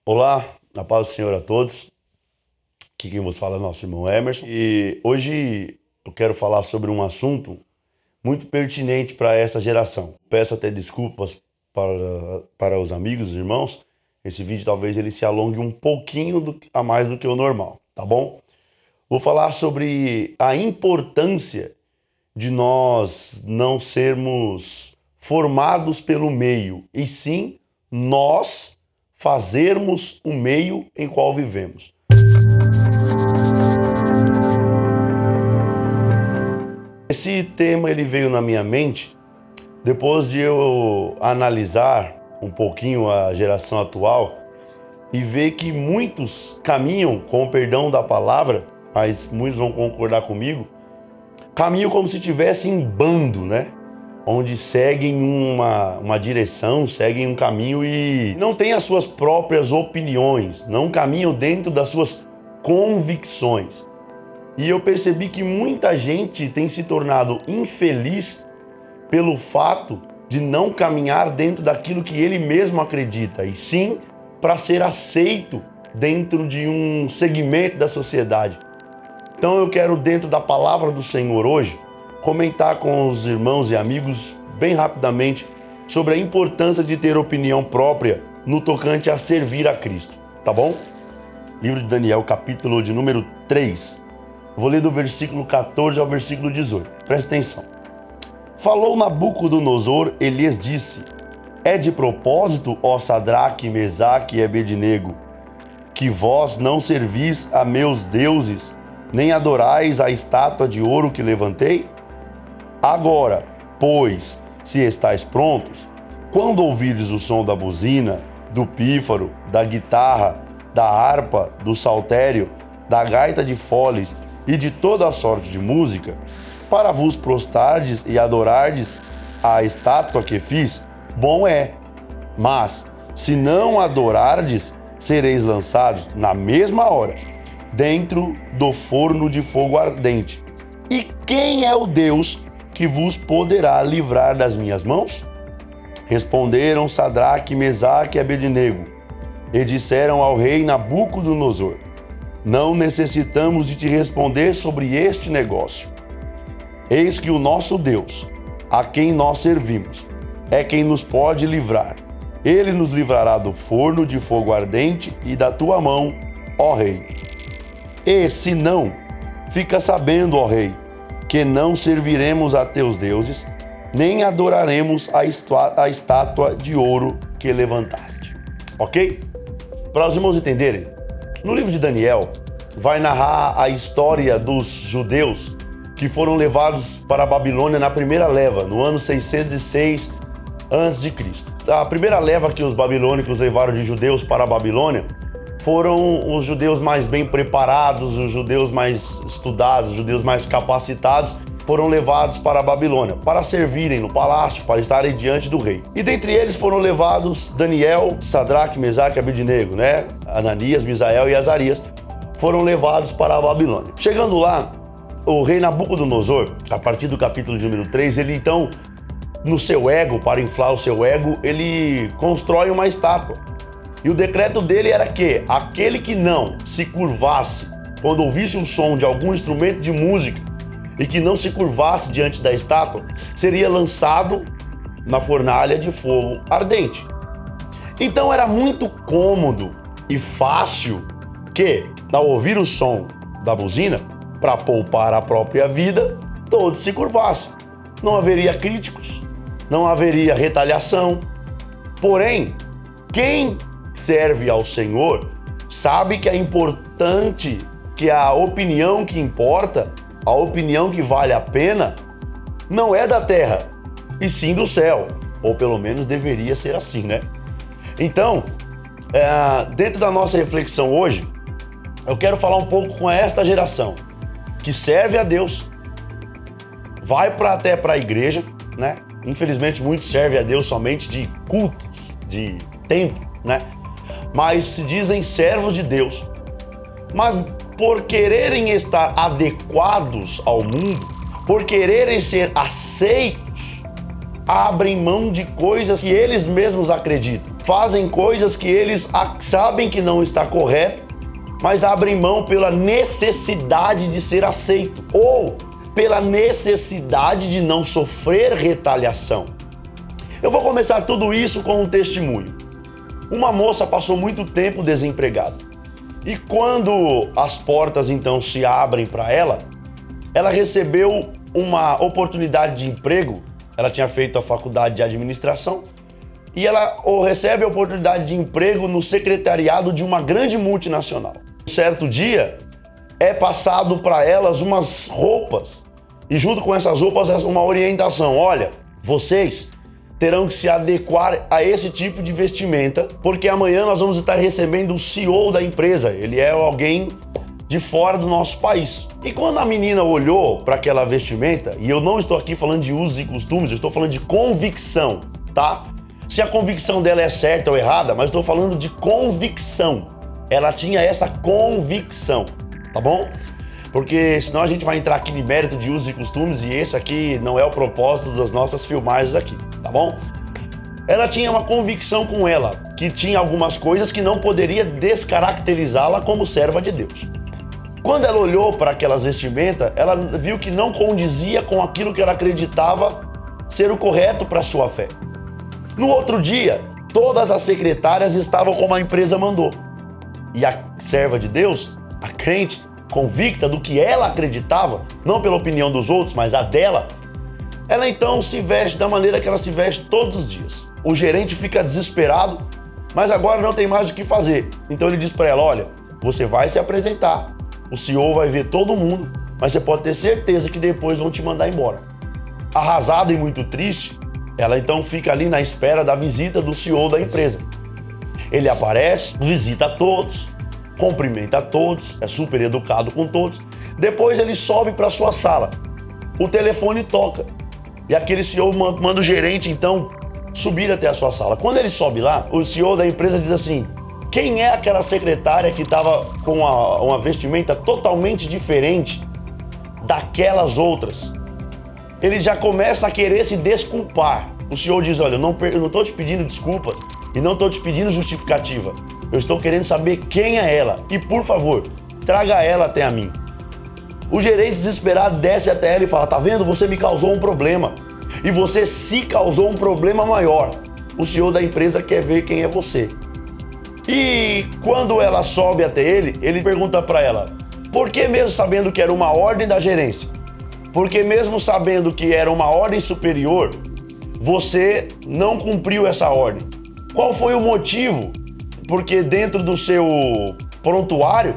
Olá, a paz do Senhor a todos. Aqui quem vos fala é nosso irmão Emerson. E hoje eu quero falar sobre um assunto muito pertinente para essa geração. Peço até desculpas para os amigos, os irmãos. Esse vídeo talvez ele se alongue um pouquinho a mais do que o normal, tá bom? Vou falar sobre a importância de nós não sermos formados pelo meio, e sim nós fazermos o meio em qual vivemos. Esse tema ele veio na minha mente depois de eu analisar um pouquinho a geração atual e ver que muitos caminham, com o perdão da palavra, mas muitos vão concordar comigo, caminham como se estivessem em bando, né? Onde seguem uma direção, seguem um caminho e não têm as suas próprias opiniões, não caminham dentro das suas convicções. E eu percebi que muita gente tem se tornado infeliz pelo fato de não caminhar dentro daquilo que ele mesmo acredita, e sim para ser aceito dentro de um segmento da sociedade. Então eu quero, dentro da palavra do Senhor hoje, comentar com os irmãos e amigos bem rapidamente sobre a importância de ter opinião própria no tocante a servir a Cristo, tá bom? Livro de Daniel, capítulo de número 3. Vou ler do versículo 14 ao versículo 18. Presta atenção. Falou Nabucodonosor e lhes disse: É de propósito, ó Sadraque, Mesaque e Abednego, que vós não servis a meus deuses, nem adorais a estátua de ouro que levantei? Agora, pois, se estáis prontos, quando ouvirdes o som da buzina, do pífaro, da guitarra, da harpa, do saltério, da gaita de foles e de toda a sorte de música, para vos prostardes e adorardes a estátua que fiz, bom é. Mas, se não adorardes, sereis lançados na mesma hora, dentro do forno de fogo ardente. E quem é o Deus que vos poderá livrar das minhas mãos? Responderam Sadraque, Mesaque e Abednego, e disseram ao rei Nabucodonosor: Não necessitamos de te responder sobre este negócio. Eis que o nosso Deus, a quem nós servimos, é quem nos pode livrar. Ele nos livrará do forno de fogo ardente e da tua mão, ó rei. E se não, fica sabendo, ó rei, que não serviremos a teus deuses, nem adoraremos a estátua de ouro que levantaste. Ok? Para os irmãos entenderem, no livro de Daniel, vai narrar a história dos judeus que foram levados para a Babilônia na primeira leva, no ano 606 a.C. A primeira leva que os babilônicos levaram de judeus para a Babilônia foram os judeus mais bem preparados, os judeus mais estudados, os judeus mais capacitados, foram levados para a Babilônia, para servirem no palácio, para estarem diante do rei. E dentre eles foram levados Daniel, Sadraque, Mesaque e Abednego, né? Ananias, Misael e Azarias foram levados para a Babilônia. Chegando lá, o rei Nabucodonosor, a partir do capítulo de número 3, ele então, no seu ego, para inflar o seu ego, ele constrói uma estátua. E o decreto dele era que aquele que não se curvasse quando ouvisse o som de algum instrumento de música e que não se curvasse diante da estátua, seria lançado na fornalha de fogo ardente. Então era muito cômodo e fácil que, ao ouvir o som da buzina, para poupar a própria vida, todos se curvassem. Não haveria críticos, não haveria retaliação. Porém, quem serve ao Senhor sabe que é importante que a opinião que importa, a opinião que vale a pena, não é da terra, e sim do céu. Ou pelo menos deveria ser assim, né? Então, dentro da nossa reflexão hoje, eu quero falar um pouco com esta geração que serve a Deus, vai até para a igreja, né? Infelizmente, muitos servem a Deus somente de cultos, de templo, né? Mas se dizem servos de Deus. Mas por quererem estar adequados ao mundo, por quererem ser aceitos, abrem mão de coisas que eles mesmos acreditam. fazem coisas que eles sabem que não está correto, mas abrem mão pela necessidade de ser aceito ou pela necessidade de não sofrer retaliação. Eu vou começar tudo isso com um testemunho. Uma moça passou muito tempo desempregada e quando as portas então se abrem para ela, ela recebeu uma oportunidade de emprego. Ela tinha feito a faculdade de administração e ela recebe a oportunidade de emprego no secretariado de uma grande multinacional. Um certo dia é passado para elas umas roupas e junto com essas roupas uma orientação. Olha, vocês terão que se adequar a esse tipo de vestimenta porque amanhã nós vamos estar recebendo o CEO da empresa. Ele é alguém de fora do nosso país. E quando a menina olhou para aquela vestimenta, e eu não estou aqui falando de usos e costumes, eu estou falando de convicção, tá? Se a convicção dela é certa ou errada, mas estou falando de convicção. Ela tinha essa convicção, tá bom? Porque senão a gente vai entrar aqui em mérito de usos e costumes e esse aqui não é o propósito das nossas filmagens aqui, tá bom? Ela tinha uma convicção com ela, que tinha algumas coisas que não poderia descaracterizá-la como serva de Deus. Quando ela olhou para aquelas vestimentas, ela viu que não condizia com aquilo que ela acreditava ser o correto para a sua fé. No outro dia, todas as secretárias estavam como a empresa mandou. E a serva de Deus, a crente, convicta do que ela acreditava, não pela opinião dos outros, mas a dela, ela então se veste da maneira que ela se veste todos os dias. O gerente fica desesperado, mas agora não tem mais o que fazer. Então ele diz para ela, olha, você vai se apresentar, o CEO vai ver todo mundo, mas você pode ter certeza que depois vão te mandar embora. Arrasada e muito triste, ela então fica ali na espera da visita do CEO da empresa. Ele aparece, visita a todos, cumprimenta a todos, é super educado com todos. Depois ele sobe para sua sala. O telefone toca e aquele CEO manda o gerente então subir até a sua sala. Quando ele sobe lá, o CEO da empresa diz assim, quem é aquela secretária que estava com uma vestimenta totalmente diferente daquelas outras? Ele já começa a querer se desculpar. O CEO diz, olha, eu não estou te pedindo desculpas e não estou te pedindo justificativa. Eu estou querendo saber quem é ela e, por favor, traga ela até a mim. O gerente desesperado desce até ela e fala, tá vendo? Você me causou um problema e você se causou um problema maior. O CEO da empresa quer ver quem é você. E quando ela sobe até ele, ele pergunta para ela, por que mesmo sabendo que era uma ordem da gerência? Porque mesmo sabendo que era uma ordem superior, você não cumpriu essa ordem. Qual foi o motivo? Porque dentro do seu prontuário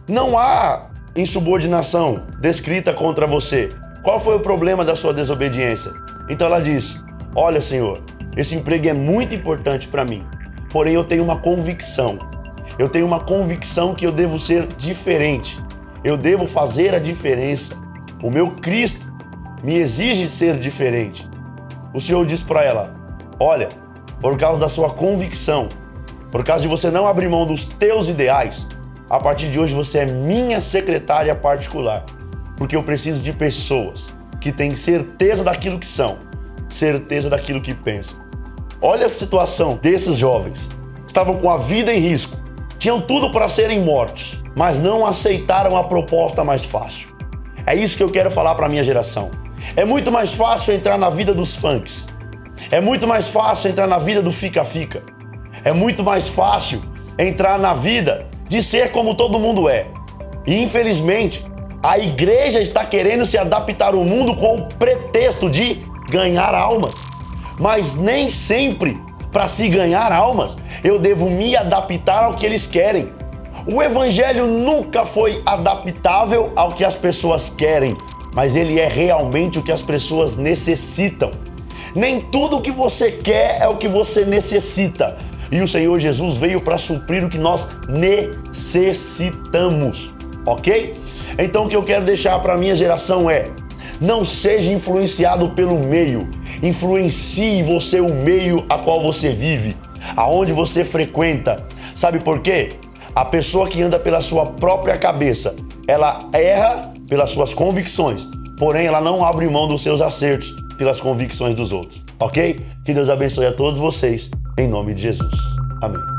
não há insubordinação descrita contra você. Qual foi o problema da sua desobediência? Então ela diz, olha senhor, esse emprego é muito importante para mim, porém eu tenho uma convicção. Eu tenho uma convicção que eu devo ser diferente. Eu devo fazer a diferença. O meu Cristo me exige ser diferente. O Senhor diz para ela, olha, por causa da sua convicção, por causa de você não abrir mão dos teus ideais, a partir de hoje você é minha secretária particular, porque eu preciso de pessoas que têm certeza daquilo que são, certeza daquilo que pensam. Olha a situação desses jovens. Estavam com a vida em risco, tinham tudo para serem mortos, mas não aceitaram a proposta mais fácil. É isso que eu quero falar para a minha geração. É muito mais fácil entrar na vida dos funks. É muito mais fácil entrar na vida do fica-fica. É muito mais fácil entrar na vida de ser como todo mundo é. E infelizmente, a igreja está querendo se adaptar ao mundo com o pretexto de ganhar almas. Mas nem sempre, para se ganhar almas, eu devo me adaptar ao que eles querem. O evangelho nunca foi adaptável ao que as pessoas querem, mas ele é realmente o que as pessoas necessitam. Nem tudo o que você quer é o que você necessita. E o Senhor Jesus veio para suprir o que nós necessitamos, ok? Então o que eu quero deixar para a minha geração é, não seja influenciado pelo meio, influencie você o meio a qual você vive, aonde você frequenta. Sabe por quê? A pessoa que anda pela sua própria cabeça, ela erra pelas suas convicções, porém ela não abre mão dos seus acertos pelas convicções dos outros, ok? Que Deus abençoe a todos vocês. em nome de Jesus. Amém.